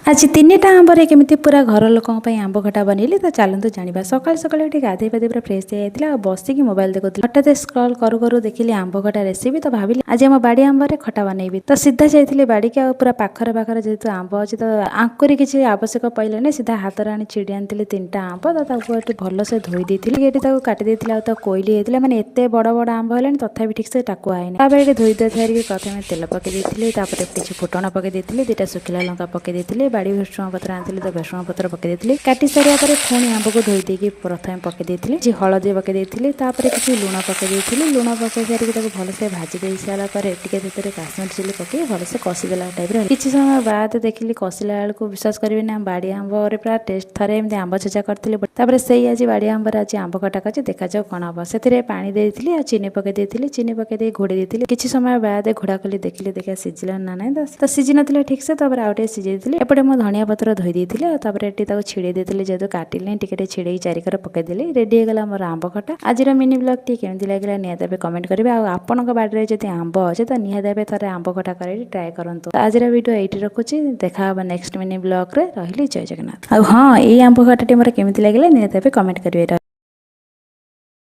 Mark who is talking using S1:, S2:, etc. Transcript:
S1: आज तीनटा आंबर केमी पूरा घर लोक आंब खटा बनइली तो चलतु जाना सका सका गाधे पाधे पूरा फ्रेश होता बसिक मोबाइल देखुली हठात स्क्रॉल करू करू देखिली आंब खटा रेसिपी तो भाविली आज आम बाड़ी आंबर खटा बनइबी तो सीधा जाइए बाड़ी के पूरा पाखरे पाखरे जेहेतु आंब अच्छी तो आंकुरी किसी आवश्यक पड़े सीधा हाथ आनी छिड़ी आनी तीनटा आंब तो भलसे धोई देती काटी तो कोईली होता मैंने एत बड़ बड़ आंब है तथा ठीक से टाकुआ है ये धोई धोई सारी प्रथम तेल पकई किसी फुटण पकई दुटा शुखिला लंका पकई बाड़ी भृषुंग पत्र आनी तो भृषुंग पत्र पकई काटी सारा पुणी आंब को धोई देकी प्रथम पकई हलदी पकई किसी लुण पकई लुण पकई सारी भलसे भाजी दे सारापर टे काश्मीर चिली पकई भलसे कषिदेला टाइप किसी समय बाद देखिली कषिला बेलू विश्वास करेंगे ना बाड़ी आंब पूरा टेस्ट थे एमती आंब छेचा करी से आज बाड़ी आंबर आज आंब खटा कर देखा जाऊ कौन हम से पानी देती और चीनी पकई चीनी पकई घोड़ी देती किसी समय बाद घोड़ा कली देखिले देखा सीझिला ना ना तो सीझी ना ठीक से आउटे सीझे एपटे मो धनिया पत्र धोई देती छिड़े देती जेहतु काटिले टे छिड़े चारिकर पकईदेली रेडी होगा मोर आंब खटा आज मिनी ब्लॉग टी केमती लगे निहत कमेंट करेंगे आपण बाड़ी में जब आंब अच्छे तो निहत थे आंब खटा कर ट्राए करूँ आज वीडियो ये रखुच्छी देखा नेक्स्ट मिनी ब्लॉग रे रही जय जगन्नाथ हाँ ये आंब खटाटी मोर केमती लगे निहत कमेंट करेंगे।